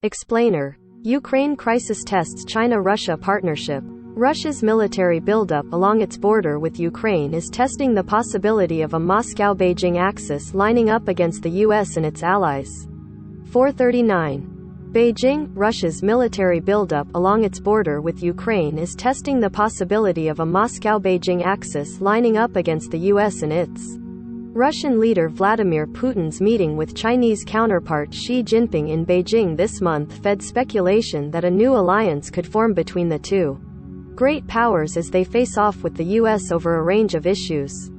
Explainer. Ukraine crisis tests China-Russia partnership. Russia's military buildup along its border with Ukraine is testing the possibility of a Moscow-Beijing axis lining up against the US and its allies. 439. Beijing, Russia's military buildup along its border with Ukraine is testing the possibility of a Moscow-Beijing axis lining up against the US and its Russian leader Vladimir Putin's meeting with Chinese counterpart Xi Jinping in Beijing this month fed speculation that a new alliance could form between the two great powers as they face off with the US over a range of issues.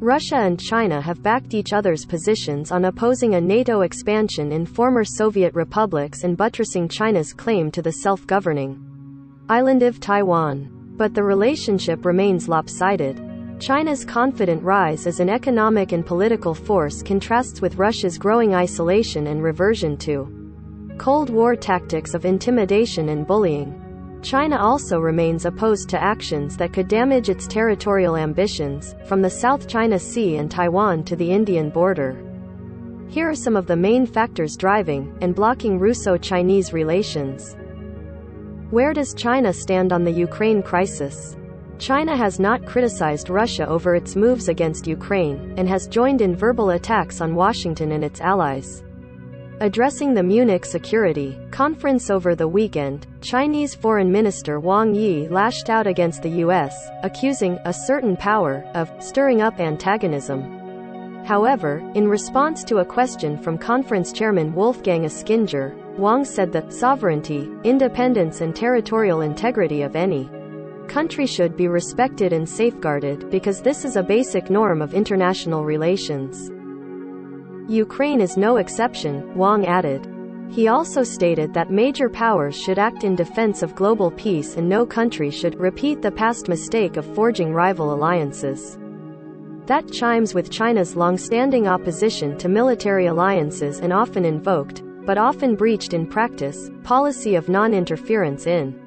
Russia and China have backed each other's positions on opposing a NATO expansion in former Soviet republics and buttressing China's claim to the self-governing island of Taiwan. But the relationship remains lopsided. China's confident rise as an economic and political force contrasts with Russia's growing isolation and reversion to Cold War tactics of intimidation and bullying. China also remains opposed to actions that could damage its territorial ambitions, from the South China Sea and Taiwan to the Indian border. Here are some of the main factors driving and blocking Russo-Chinese relations. Where does China stand on the Ukraine crisis? China has not criticized Russia over its moves against Ukraine, and has joined in verbal attacks on Washington and its allies. Addressing the Munich Security Conference over the weekend, Chinese Foreign Minister Wang Yi lashed out against the U.S., accusing a certain power of stirring up antagonism. However, in response to a question from conference chairman Wolfgang Ischinger, Wang said that sovereignty, independence and territorial integrity of any country should be respected and safeguarded because this is a basic norm of international relations. Ukraine is no exception, Wang added. He also stated that major powers should act in defense of global peace and no country should repeat the past mistake of forging rival alliances. That chimes with China's long-standing opposition to military alliances and often invoked, but often breached in practice, policy of non-interference in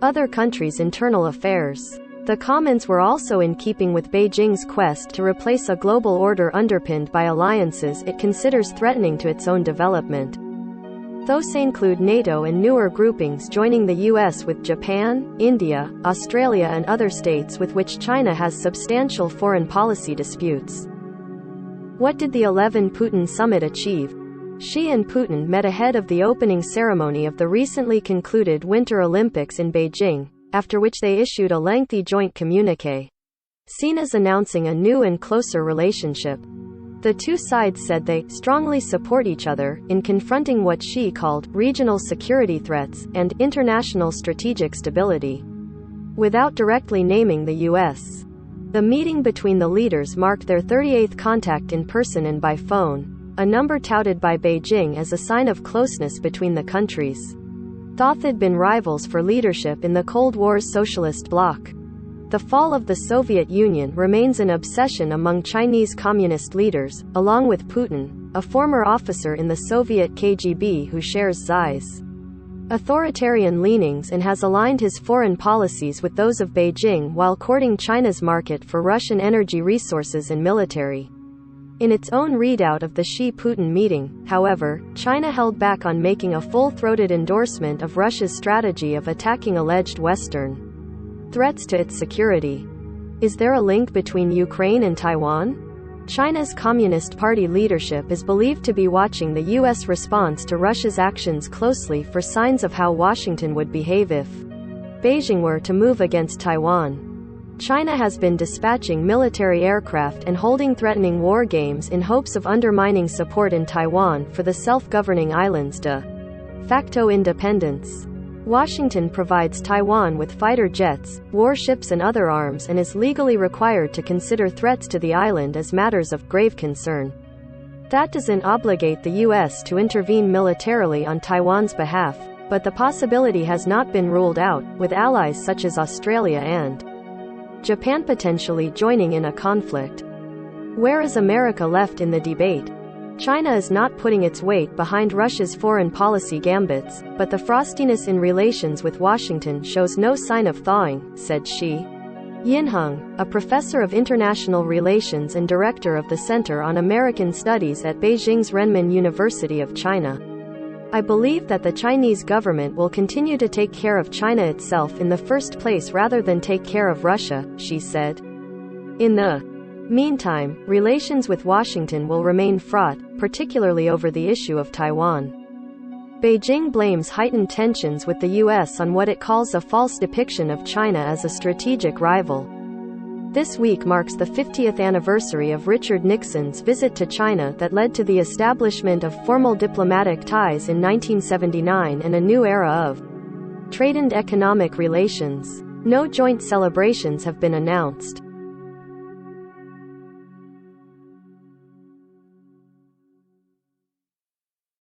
other countries' internal affairs. The comments were also in keeping with Beijing's quest to replace a global order underpinned by alliances it considers threatening to its own development. Those include NATO and newer groupings joining the US with Japan, India, Australia and other states with which China has substantial foreign policy disputes. What did the 11 Putin summit achieve? Xi and Putin met ahead of the opening ceremony of the recently concluded Winter Olympics in Beijing, after which they issued a lengthy joint communiqué, seen as announcing a new and closer relationship. The two sides said they strongly support each other in confronting what Xi called regional security threats and international strategic stability, without directly naming the U.S. The meeting between the leaders marked their 38th contact in person and by phone, a number touted by Beijing as a sign of closeness between the countries. Both had been rivals for leadership in the Cold War's socialist bloc. The fall of the Soviet Union remains an obsession among Chinese communist leaders, along with Putin, a former officer in the Soviet KGB who shares Xi's authoritarian leanings and has aligned his foreign policies with those of Beijing while courting China's market for Russian energy resources and military. In its own readout of the Xi-Putin meeting, however, China held back on making a full-throated endorsement of Russia's strategy of attacking alleged Western threats to its security. Is there a link between Ukraine and Taiwan? China's Communist Party leadership is believed to be watching the U.S. response to Russia's actions closely for signs of how Washington would behave if Beijing were to move against Taiwan. China has been dispatching military aircraft and holding threatening war games in hopes of undermining support in Taiwan for the self-governing island's de facto independence. Washington provides Taiwan with fighter jets, warships and other arms and is legally required to consider threats to the island as matters of grave concern. That doesn't obligate the U.S. to intervene militarily on Taiwan's behalf, but the possibility has not been ruled out, with allies such as Australia and Japan potentially joining in a conflict. Where is America left in the debate? China is not putting its weight behind Russia's foreign policy gambits, but the frostiness in relations with Washington shows no sign of thawing, said Shi Yinheng, a professor of international relations and director of the Center on American Studies at Beijing's Renmin University of China. I believe that the Chinese government will continue to take care of China itself in the first place rather than take care of Russia, she said. In the meantime, relations with Washington will remain fraught, particularly over the issue of Taiwan. Beijing blames heightened tensions with the U.S. on what it calls a false depiction of China as a strategic rival. This week marks the 50th anniversary of Richard Nixon's visit to China that led to the establishment of formal diplomatic ties in 1979 and a new era of trade and economic relations. No joint celebrations have been announced.